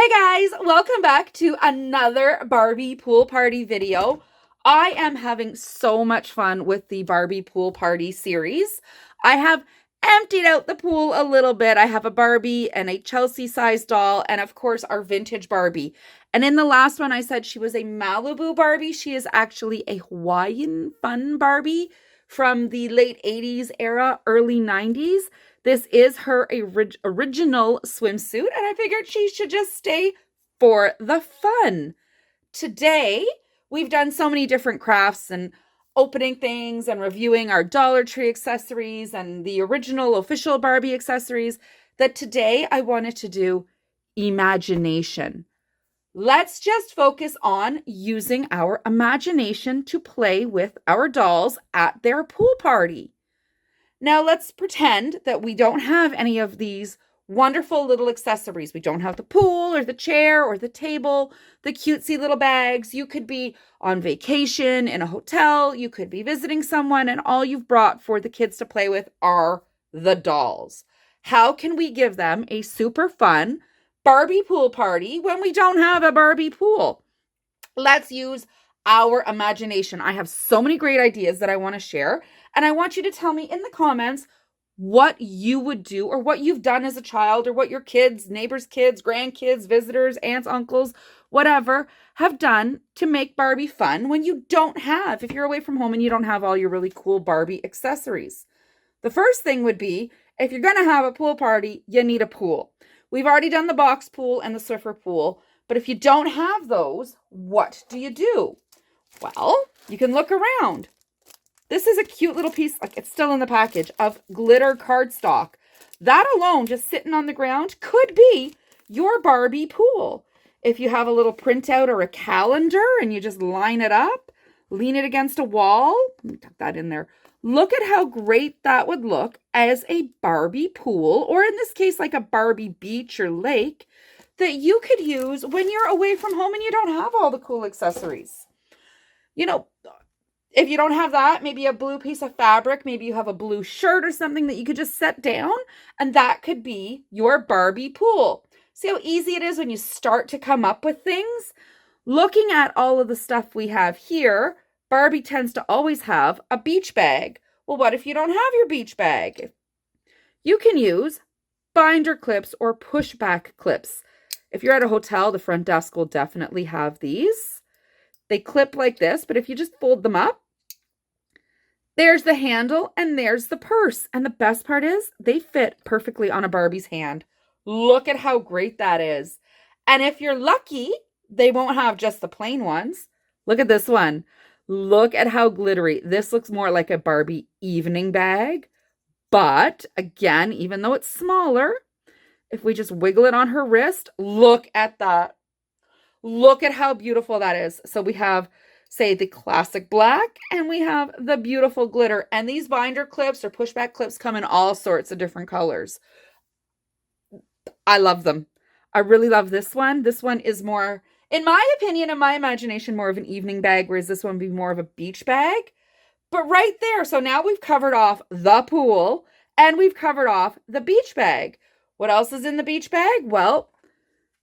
Hey guys, welcome back to another Barbie pool party video. I am having so much fun with the Barbie pool party series. I have emptied out the pool a little bit. I have a Barbie and a Chelsea-sized doll and of course our vintage Barbie. And in the last one I said she was a Malibu Barbie. She is actually a Hawaiian fun Barbie from the late 80s era, early 90s. This is her original swimsuit, and I figured she should just stay for the fun. Today, we've done so many different crafts and opening things and reviewing our Dollar Tree accessories and the original official Barbie accessories that today I wanted to do imagination. Let's just focus on using our imagination to play with our dolls at their pool party. Now let's pretend that we don't have any of these wonderful little accessories. We don't have the pool or the chair or the table, the cutesy little bags. You could be on vacation in a hotel. You could be visiting someone and all you've brought for the kids to play with are the dolls. How can we give them a super fun Barbie pool party when we don't have a Barbie pool? Let's use our imagination. I have so many great ideas that I want to share. And I want you to tell me in the comments what you would do or what you've done as a child or what your kids, neighbors' kids, grandkids, visitors, aunts, uncles, whatever, have done to make Barbie fun when you don't have, if you're away from home and you don't have all your really cool Barbie accessories. The first thing would be, if you're going to have a pool party, you need a pool. We've already done the box pool and the Swiffer pool, but if you don't have those, what do you do? Well, you can look around. This is a cute little piece, like it's still in the package, of glitter cardstock. That alone, just sitting on the ground, could be your Barbie pool. If you have a little printout or a calendar and you just line it up, lean it against a wall, let me tuck that in there. Look at how great that would look as a Barbie pool, or in this case, like a Barbie beach or lake, that you could use when you're away from home and you don't have all the cool accessories. You know, if you don't have that, maybe a blue piece of fabric, maybe you have a blue shirt or something that you could just set down, and that could be your Barbie pool. See how easy it is when you start to come up with things? Looking at all of the stuff we have here, Barbie tends to always have a beach bag. Well, what if you don't have your beach bag? You can use binder clips or pushback clips. If you're at a hotel, the front desk will definitely have these. They clip like this, but if you just fold them up, there's the handle and there's the purse. And the best part is they fit perfectly on a Barbie's hand. Look at how great that is. And if you're lucky, they won't have just the plain ones. Look at this one. Look at how glittery. This looks more like a Barbie evening bag. But again, even though it's smaller, if we just wiggle it on her wrist, look at that. Look at how beautiful that is. So we have, say, the classic black, and we have the beautiful glitter. And these binder clips or pushback clips come in all sorts of different colors. I love them. I really love this one. This one is more, in my opinion, in my imagination, more of an evening bag, whereas this one would be more of a beach bag. But right there, so now we've covered off the pool and we've covered off the beach bag. What else is in the beach bag? Well,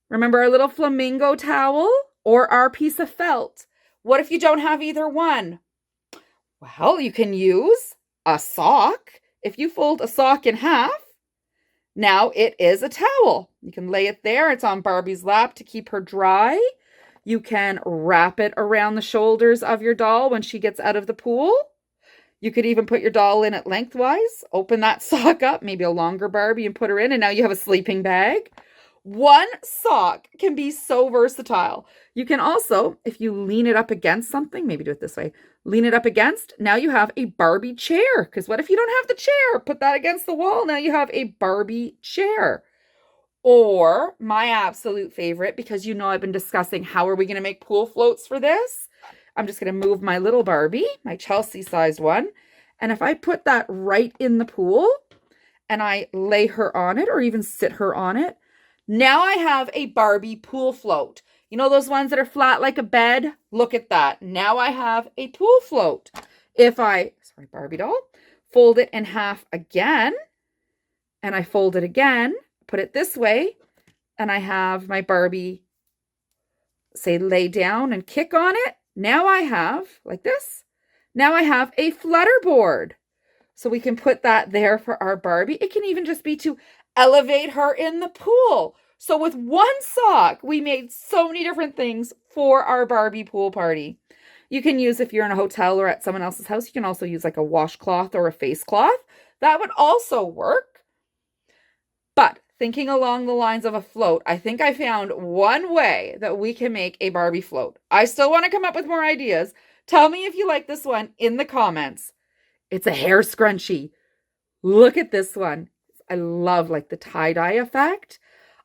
remember our little flamingo towel or our piece of felt? What if you don't have either one? Well, you can use a sock. If you fold a sock in half, now it is a towel. You can lay it there. It's on Barbie's lap to keep her dry. You can wrap it around the shoulders of your doll when she gets out of the pool. You could even put your doll in it lengthwise. Open that sock up, maybe a longer Barbie, and put her in, and now you have a sleeping bag. One sock can be so versatile. You can also, if you lean it up against something, maybe do it this way, lean it up against, now you have a Barbie chair. Because what if you don't have the chair? Put that against the wall. Now you have a Barbie chair. Or my absolute favorite, because you know I've been discussing how are we going to make pool floats for this. I'm just going to move my little Barbie, my Chelsea-sized one. And if I put that right in the pool and I lay her on it or even sit her on it, now I have a Barbie pool float. You know those ones that are flat like a bed? Look at that. Now I have a pool float. If I, sorry, Barbie doll, fold it in half again, and I fold it again, put it this way, and I have my Barbie, say, lay down and kick on it. Now I have, like this, now I have a flutter board. So we can put that there for our Barbie. It can even just be to elevate her in the pool. So with one sock, we made so many different things for our Barbie pool party. You can use, if you're in a hotel or at someone else's house, you can also use like a washcloth or a face cloth. That would also work. But thinking along the lines of a float, I think I found one way that we can make a Barbie float. I still want to come up with more ideas. Tell me if you like this one in the comments. It's a hair scrunchie. Look at this one. I love like the tie-dye effect.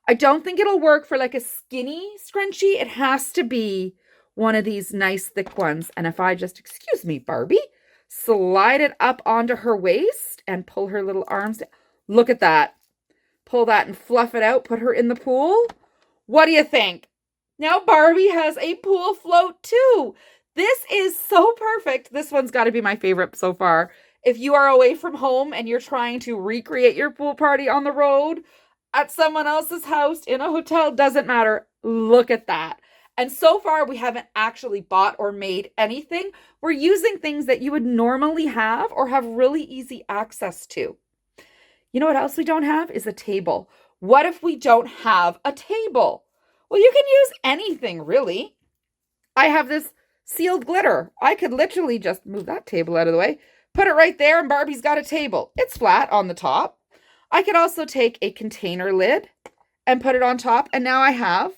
I don't think it'll work for like a skinny scrunchie. It has to be one of these nice thick ones. And if I just, excuse me, Barbie, slide it up onto her waist and pull her little arms down. Look at that. Pull that and fluff it out. Put her in the pool. What do you think? Now Barbie has a pool float too. This is so perfect. This one's got to be my favorite so far. If you are away from home and you're trying to recreate your pool party on the road, at someone else's house, in a hotel, doesn't matter. Look at that. And so far, we haven't actually bought or made anything. We're using things that you would normally have or have really easy access to. You know what else we don't have is a table. What if we don't have a table? Well, you can use anything, really. I have this sealed glitter. I could literally just move that table out of the way, put it right there, and Barbie's got a table. It's flat on the top. I could also take a container lid and put it on top, and now I have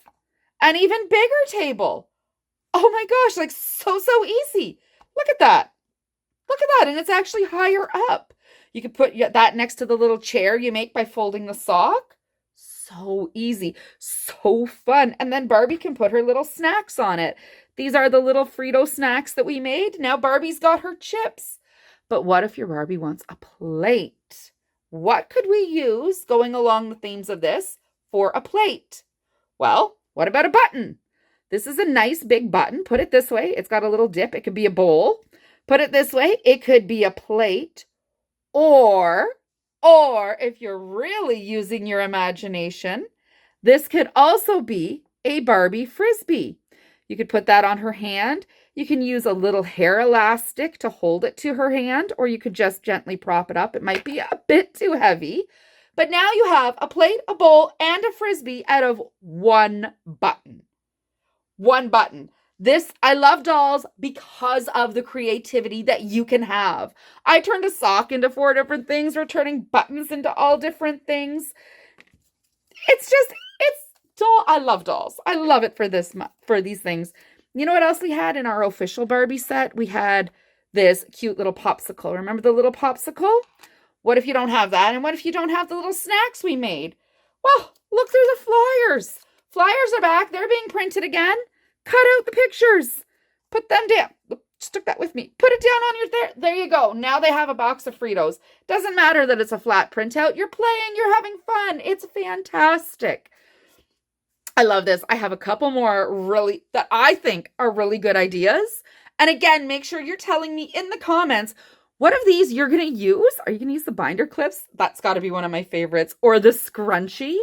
an even bigger table. Oh my gosh, like so easy. Look at that. Look at that, and it's actually higher up. You could put that next to the little chair you make by folding the sock. So easy, so fun. And then Barbie can put her little snacks on it. These are the little Frito snacks that we made. Now Barbie's got her chips. But what if your Barbie wants a plate? What could we use, going along the themes of this, for a plate? Well, what about a button? This is a nice big button. Put it this way. It's got a little dip. It could be a bowl. Put it this way. It could be a plate. Or if you're really using your imagination, this could also be a Barbie Frisbee. You could put that on her hand. You can use a little hair elastic to hold it to her hand, or you could just gently prop it up. It might be a bit too heavy. But now you have a plate, a bowl, and a Frisbee out of one button. One button. This, I love dolls because of the creativity that you can have. I turned a sock into 4 different things. We're turning buttons into all different things. It's doll. I love dolls. I love it for these things. You know what else we had in our official Barbie set? We had this cute little popsicle. Remember the little popsicle? What if you don't have that? And what if you don't have the little snacks we made? Well, look through the flyers. Flyers are back. They're being printed again. Cut out the pictures. Put them down. Just took that with me. Put it down on your there you go. Now they have a box of Fritos. Doesn't matter that it's a flat printout. You're playing. You're having fun. It's fantastic. I love this. I have a couple more really that I think are really good ideas. And again, make sure you're telling me in the comments what of these you're going to use. Are you going to use the binder clips? That's got to be one of my favorites. Or the scrunchie.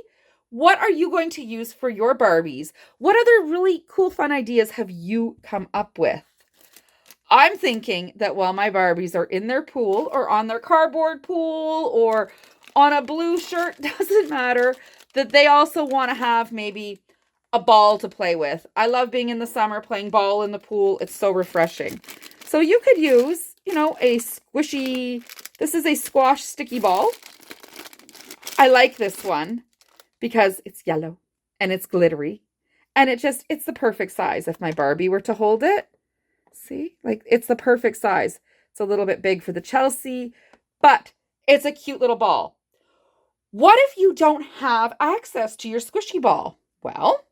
What are you going to use for your Barbies? What other really cool, fun ideas have you come up with? I'm thinking that while my Barbies are in their pool or on their cardboard pool or on a blue shirt, doesn't matter, that they also want to have maybe a ball to play with. I love being in the summer playing ball in the pool. It's so refreshing. So you could use, a squishy, this is a squash sticky ball. I like this one because it's yellow and it's glittery and it's the perfect size if my Barbie were to hold it. See, like it's the perfect size. It's a little bit big for the Chelsea, but it's a cute little ball. What if you don't have access to your squishy ball? Well,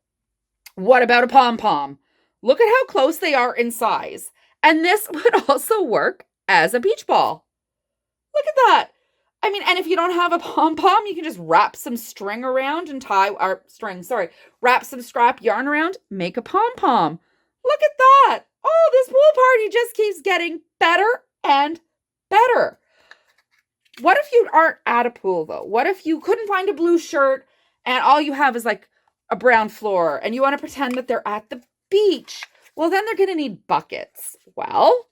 what about a pom-pom? Look at how close they are in size. And this would also work as a beach ball. Look at that. I mean, and if you don't have a pom-pom, you can just wrap some string around and wrap some scrap yarn around, make a pom-pom. Look at that. Oh, this pool party just keeps getting better and better. What if you aren't at a pool, though? What if you couldn't find a blue shirt and all you have is like a brown floor and you want to pretend that they're at the beach. Well, then they're going to need buckets. Well,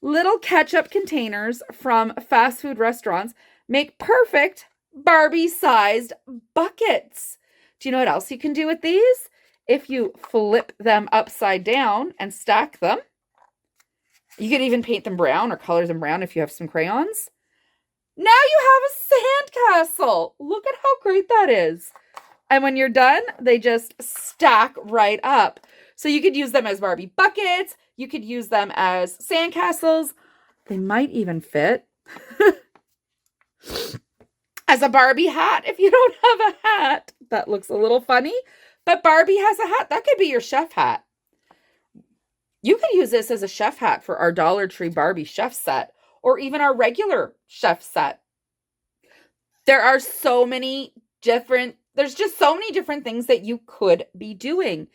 little ketchup containers from fast food restaurants make perfect Barbie-sized buckets. Do you know what else you can do with these? If you flip them upside down and stack them, you could even paint them brown or color them brown if you have some crayons. Now you have a sandcastle. Look at how great that is. And when you're done, they just stack right up. So you could use them as Barbie buckets. You could use them as sandcastles. They might even fit as a Barbie hat if you don't have a hat. That looks a little funny, but Barbie has a hat. That could be your chef hat. You could use this as a chef hat for our Dollar Tree Barbie chef set, or even our regular chef set. There's just so many different things that you could be doing.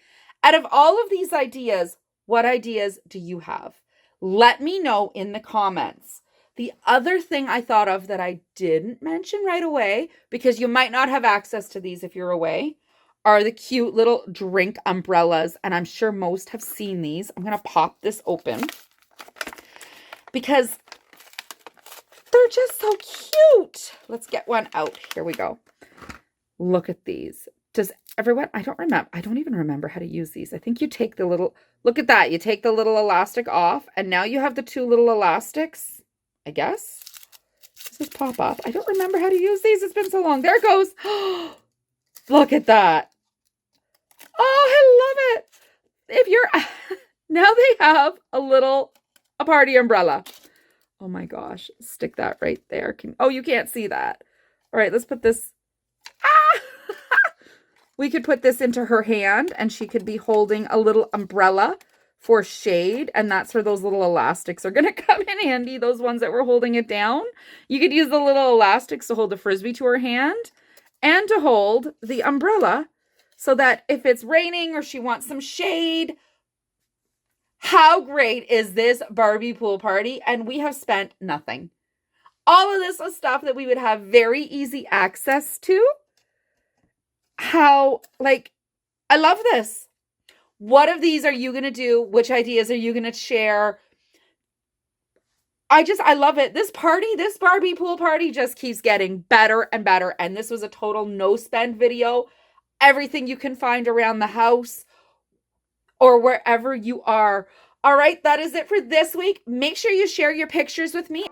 Out of all of these ideas, what ideas do you have? Let me know in the comments. The other thing I thought of that I didn't mention right away, because you might not have access to these if you're away, are the cute little drink umbrellas. And I'm sure most have seen these. I'm going to pop this open because they're just so cute. Let's get one out. Here we go. Look at these. Does everyone, I don't even remember how to use these. I think you take the little, look at that. You take the little elastic off and now you have the two little elastics, I guess. Does this pop up? I don't remember how to use these. It's been so long. There it goes. Look at that. Oh, I love it. If you're, now they have a party umbrella. Oh my gosh. Stick that right there. Oh, you can't see that. All right, let's put this. We could put this into her hand and she could be holding a little umbrella for shade. And that's where those little elastics are going to come in handy. Those ones that were holding it down. You could use the little elastics to hold the Frisbee to her hand and to hold the umbrella so that if it's raining or she wants some shade. How great is this Barbie pool party? And we have spent nothing. All of this was stuff that we would have very easy access to. I love this. What of these are you going to do? Which ideas are you going to share? I love it. This Barbie pool party just keeps getting better and better. And this was a total no spend video. Everything you can find around the house or wherever you are. All right, that is it for this week. Make sure you share your pictures with me.